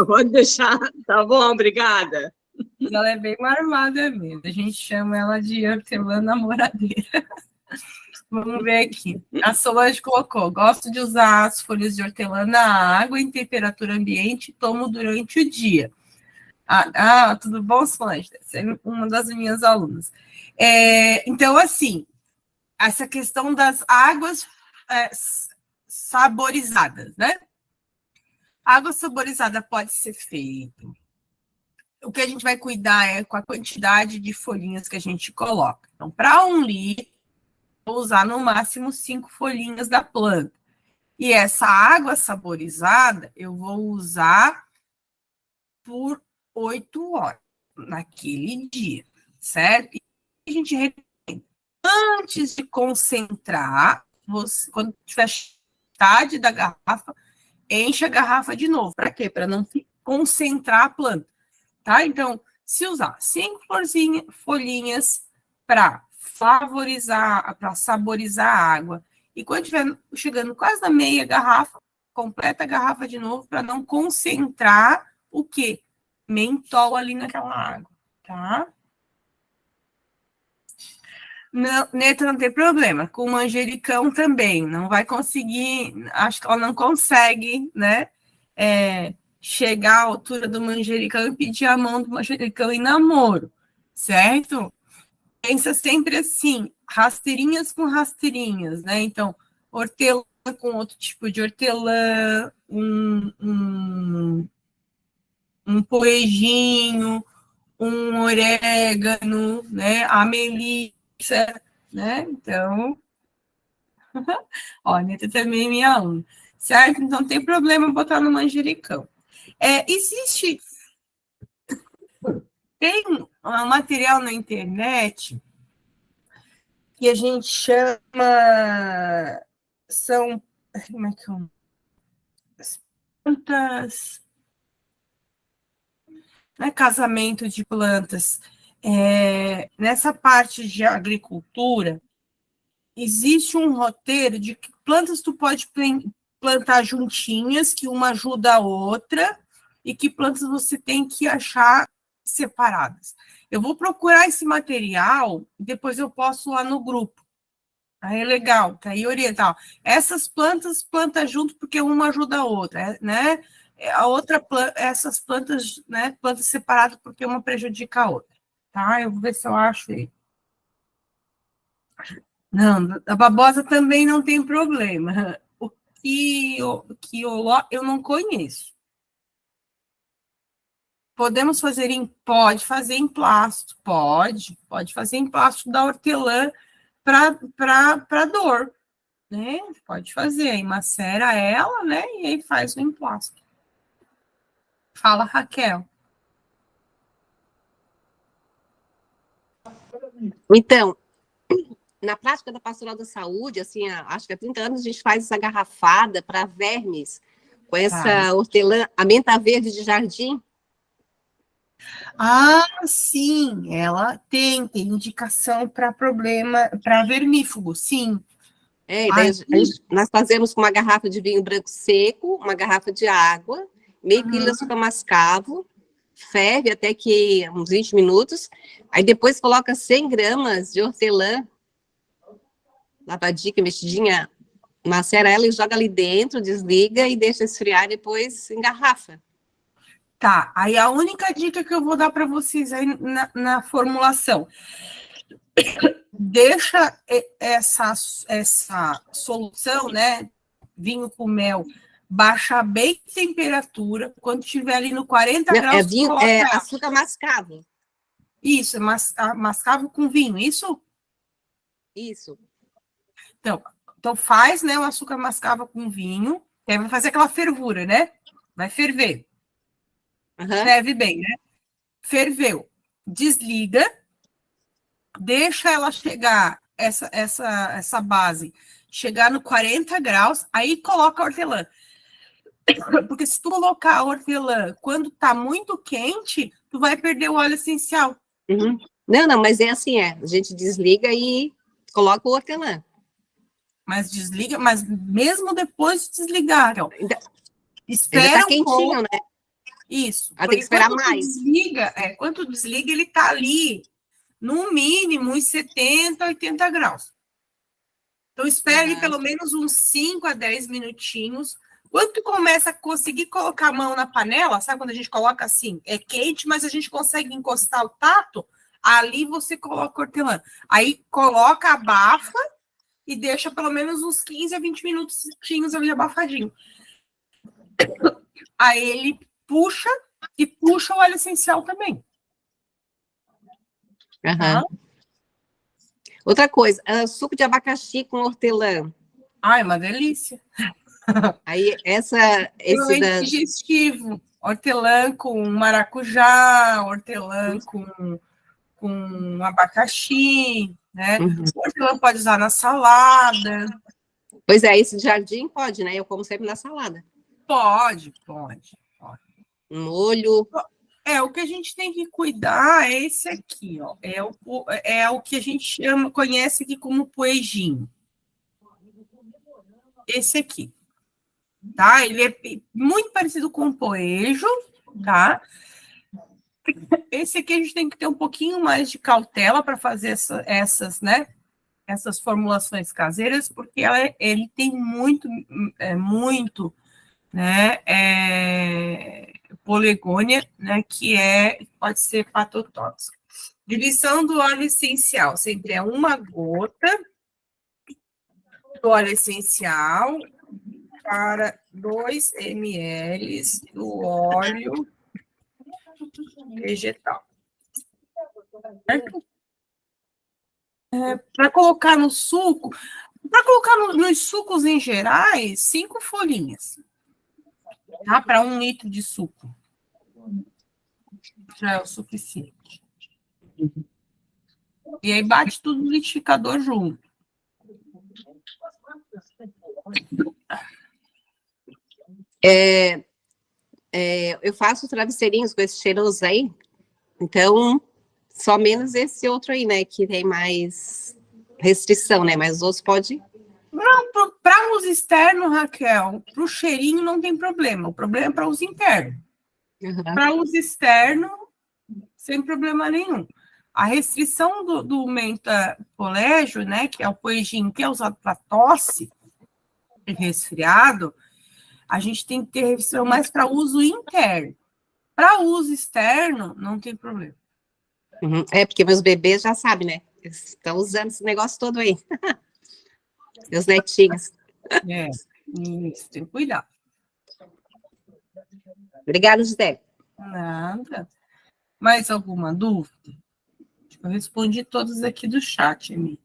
Pode deixar. Tá bom, obrigada. Ela é bem armada mesmo. A gente chama ela de hortelã namoradeira. Vamos ver aqui. A Solange colocou: gosto de usar as folhas de hortelã na água em temperatura ambiente e tomo durante o dia. Tudo bom, Solange? Essa é uma das minhas alunas. Então, assim, essa questão das águas saborizadas, né? Água saborizada pode ser feita. O que a gente vai cuidar é com a quantidade de folhinhas que a gente coloca. Então, para 1 litro, vou usar no máximo 5 folhinhas da planta. E essa água saborizada eu vou usar por 8 horas naquele dia, certo? E a gente recomenda, antes de concentrar, quando tiver metade da garrafa, enche a garrafa de novo. Para quê? Para não concentrar a planta, tá? Então, se usar 5 folhinhas para favorizar, para saborizar a água, e quando estiver chegando quase na meia garrafa, completa a garrafa de novo para não concentrar o quê? Mentol ali naquela água, tá? Não, Neta, não tem problema. Com manjericão também, não vai conseguir, acho que ela não consegue, né, chegar à altura do manjericão e pedir a mão do manjericão em namoro, certo? Pensa sempre assim, rasteirinhas com rasteirinhas, né? Então, hortelã com outro tipo de hortelã, um poejinho, um orégano, né? A melissa, né? Então, olha, também é minha aluna, certo? Então, não tem problema botar no manjericão. Tem um material na internet que a gente chama, como é que é? As plantas, não é casamento de plantas. Nessa parte de agricultura, existe um roteiro de que plantas tu pode plantar juntinhas, que uma ajuda a outra, e que plantas você tem que achar separadas. Eu vou procurar esse material, depois eu posto lá no grupo. Aí é legal, tá aí oriental. Essas plantas planta junto porque uma ajuda a outra, né? A outra essas plantas, né? Plantas separadas porque uma prejudica a outra, tá? Eu vou ver se eu acho aí. Não, a babosa também não tem problema. O quioló eu não conheço. Podemos fazer pode fazer em plástico, pode fazer em plástico da hortelã para dor, né? Pode fazer, aí macera ela, né? E aí faz o emplasto. Fala, Raquel. Então, na prática da Pastoral da Saúde, assim, acho que há 30 anos a gente faz essa garrafada para vermes com essa hortelã, a menta verde de jardim. Sim, ela tem indicação para problema, para vermífugo, sim. Nós fazemos com uma garrafa de vinho branco seco, uma garrafa de água, meio quilo de açúcar mascavo, ferve até que uns 20 minutos, aí depois coloca 100 gramas de hortelã, lavadinha, mexidinha, macera ela e joga ali dentro, desliga e deixa esfriar, depois engarrafa. Tá, aí a única dica que eu vou dar para vocês aí na formulação, deixa essa solução, né, vinho com mel, baixar bem a temperatura, quando estiver ali no 40 Não, graus, vinho, coloca açúcar mascavo. isso, mascavo com vinho, isso? Isso. Então faz, né, o açúcar mascavo com vinho, aí vai fazer aquela fervura, né? Vai ferver. Uhum. Ferve bem, né? Ferveu. Desliga, deixa ela chegar, essa base, chegar no 40 graus, aí coloca a hortelã. Porque se tu colocar a hortelã quando tá muito quente, tu vai perder o óleo essencial. Uhum. Não, mas é assim, a gente desliga e coloca o hortelã. Mas desliga, mas mesmo depois de desligar, ó, Ainda espera tá quentinho, pouco. né? Isso. Tem que esperar quando mais. Quando desliga, ele tá ali, no mínimo, uns 70, 80 graus. Então, espere pelo menos uns 5 a 10 minutinhos. Quando tu começa a conseguir colocar a mão na panela, sabe quando a gente coloca assim, é quente, mas a gente consegue encostar o tato, ali você coloca o hortelã. Aí coloca, abafa e deixa pelo menos uns 15 a 20 minutinhos ali abafadinho. Aí ele puxa e puxa o óleo essencial também. Uhum. Tá? Outra coisa, suco de abacaxi com hortelã. Ai, uma delícia. Aí, esse da... digestivo. Hortelã com maracujá, hortelã com abacaxi, né? Uhum. Hortelã pode usar na salada. Pois é, esse de jardim pode, né? Eu como sempre na salada. Pode. Um molho. O que a gente tem que cuidar é esse aqui, ó. É o que a gente conhece aqui como poejinho. Esse aqui. Tá? Ele é muito parecido com o poejo, tá? Esse aqui a gente tem que ter um pouquinho mais de cautela para fazer essas formulações caseiras, porque ele tem muito, né, polegônia, né, que pode ser patotóxico. Diluição do óleo essencial, sempre é uma gota do óleo essencial para 2 ml do óleo vegetal. Certo? Para colocar no suco, para colocar nos sucos em gerais, 5 folhinhas. Tá? Para 1 litro de suco. Já é o suficiente. E aí bate tudo no liquidificador junto. Eu faço travesseirinhos com esse cheiroso aí, então só menos esse outro aí, né, que tem mais restrição, né, mas os outros pode... Para uso externo, Raquel, para o cheirinho não tem problema, o problema é para uso interno. Uhum. Para uso externo, sem problema nenhum. A restrição do menta colégio, né, que é o poejinho que é usado para tosse e resfriado, a gente tem que ter restrição mais para uso interno. Para uso externo, não tem problema. Uhum. Porque meus bebês já sabem, né? Eles estão usando esse negócio todo aí. Meus netinhos. Isso, tem que cuidar. Obrigada, Gisele. Nada. Mais alguma dúvida? Eu respondi todas aqui do chat, Emi.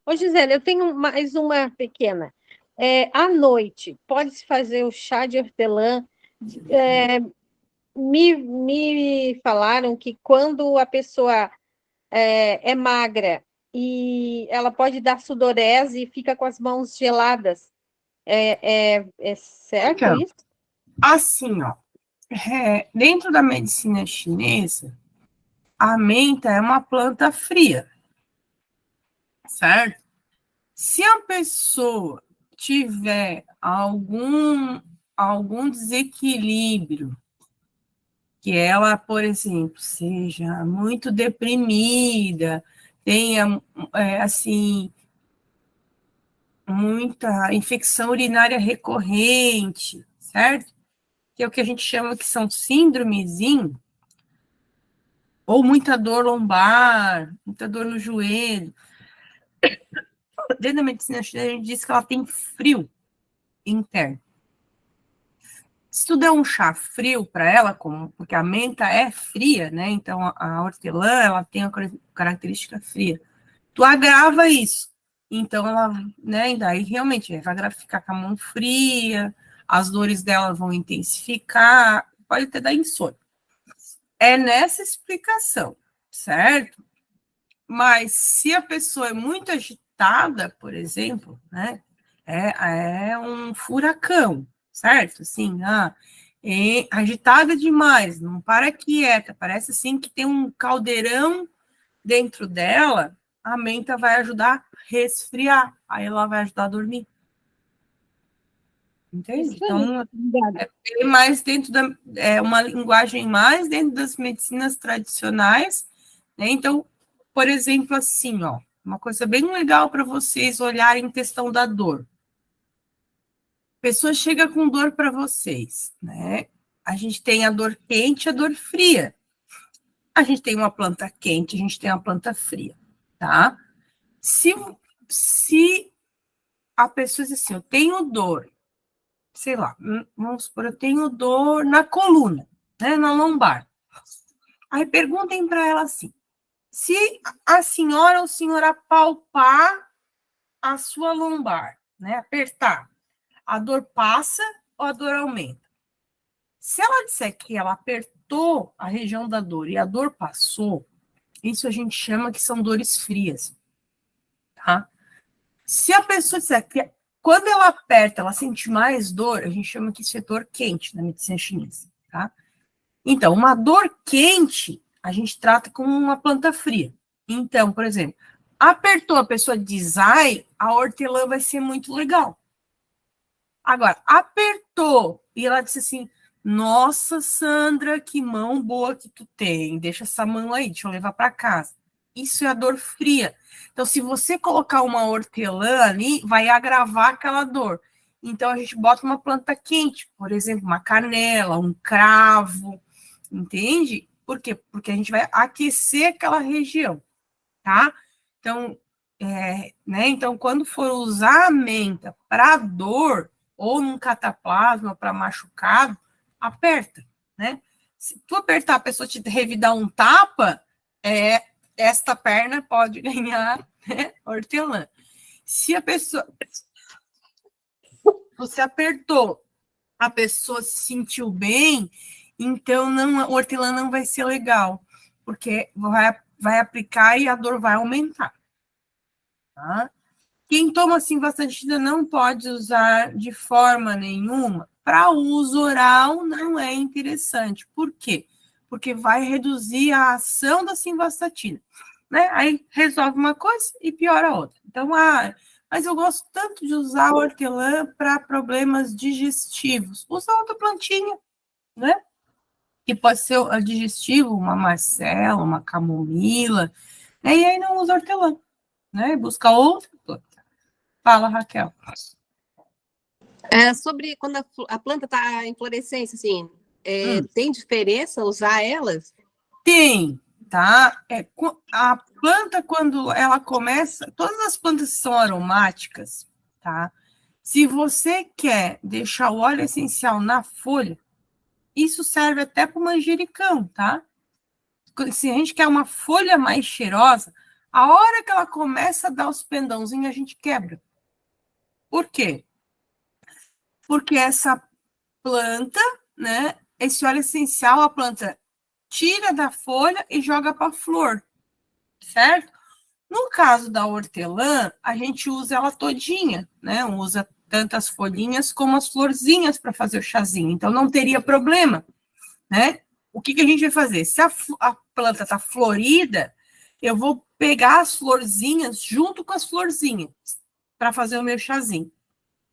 Ô, Gisele, eu tenho mais uma pequena. À noite, pode-se fazer o chá de hortelã? Me falaram que quando a pessoa é magra e ela pode dar sudorese e fica com as mãos geladas. É certo Então, isso? assim, ó, dentro da medicina chinesa, a menta é uma planta fria, certo? Se a pessoa tiver algum desequilíbrio, que ela, por exemplo, seja muito deprimida, tenha, assim, muita infecção urinária recorrente, certo? Que é o que a gente chama que são síndromes, ou muita dor lombar, muita dor no joelho. Dentro da medicina chinesa, a gente diz que ela tem frio interno. Se tu der um chá frio para ela, porque a menta é fria, né? Então, a hortelã, ela tem a característica fria. Tu agrava isso. Então, ela, né? E daí, realmente, vai ficar com a mão fria, as dores dela vão intensificar, pode até dar insônia. É nessa explicação, certo? Mas se a pessoa é muito agitada, por exemplo, né? É um furacão, certo? Assim, é agitada demais, não para quieta, parece assim que tem um caldeirão dentro dela, a menta vai ajudar a resfriar, aí ela vai ajudar a dormir. Entende? Então, é mais dentro uma linguagem mais dentro das medicinas tradicionais, né? Então, por exemplo, assim, ó, uma coisa bem legal para vocês olharem em questão da dor. A pessoa chega com dor para vocês, né? A gente tem a dor quente e a dor fria. A gente tem uma planta quente, a gente tem uma planta fria, tá? Se a pessoa diz assim, eu tenho dor, sei lá, vamos supor, eu tenho dor na coluna, né, na lombar. Aí perguntem para ela assim, se a senhora ou o senhor apalpar a sua lombar, né, apertar, a dor passa ou a dor aumenta? Se ela disser que ela apertou a região da dor e a dor passou, isso a gente chama que são dores frias, tá? Se a pessoa disser que quando ela aperta, ela sente mais dor, a gente chama que isso é dor quente na medicina chinesa, tá? Então, uma dor quente, a gente trata como uma planta fria. Então, por exemplo, apertou, a pessoa diz, ai, a hortelã vai ser muito legal. Agora, apertou, e ela disse assim, nossa, Sandra, que mão boa que tu tem, deixa essa mão aí, deixa eu levar para casa. Isso é a dor fria. Então, se você colocar uma hortelã ali, vai agravar aquela dor. Então, a gente bota uma planta quente, por exemplo, uma canela, um cravo, entende? Por quê? Porque a gente vai aquecer aquela região, tá? Então, né? Então, quando for usar a menta para dor, ou num cataplasma para machucado, aperta, né? Se tu apertar, a pessoa te revidar um tapa, esta perna pode ganhar, né, hortelã. Se a pessoa, você apertou, a pessoa se sentiu bem, então a hortelã não vai ser legal, porque vai aplicar e a dor vai aumentar, tá? Quem toma assim bastante não pode usar de forma nenhuma. Para uso oral não é interessante. Por quê? Porque vai reduzir a ação da simvastatina, né? Aí resolve uma coisa e piora a outra. Então, mas eu gosto tanto de usar a hortelã para problemas digestivos. Usa outra plantinha, né? Que pode ser digestivo, uma marcela, uma camomila, né? E aí não usa hortelã, né? Busca outra planta. Fala, Raquel. Sobre quando a planta está em florescência, assim, tem diferença usar elas? Tem, tá? A planta, quando ela começa, todas as plantas são aromáticas, tá? Se você quer deixar o óleo essencial na folha, isso serve até para o manjericão, tá? Se a gente quer uma folha mais cheirosa, a hora que ela começa a dar os pendãozinhos, a gente quebra. Por quê? Porque essa planta, né? Esse óleo essencial, a planta tira da folha e joga para a flor, certo? No caso da hortelã, a gente usa ela todinha, né? Usa tanto as folhinhas como as florzinhas para fazer o chazinho. Então, não teria problema, né? O que a gente vai fazer? Se a planta está florida, eu vou pegar as florzinhas junto com as florzinhas para fazer o meu chazinho,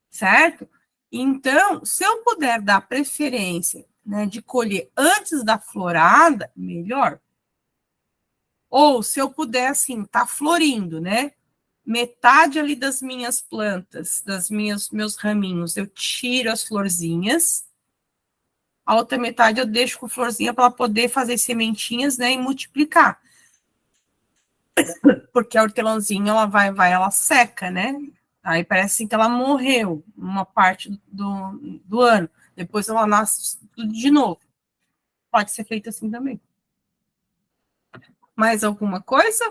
certo? Então, se eu puder dar preferência né, de colher antes da florada, melhor. Ou, se eu puder, assim, tá florindo, né? Metade ali das minhas plantas, meus raminhos, eu tiro as florzinhas. A outra metade eu deixo com florzinha para poder fazer sementinhas, né, e multiplicar. Porque a hortelãzinha, ela seca, né? Aí parece assim que ela morreu uma parte do ano. Depois ela nasce tudo de novo. Pode ser feito assim também. Mais alguma coisa?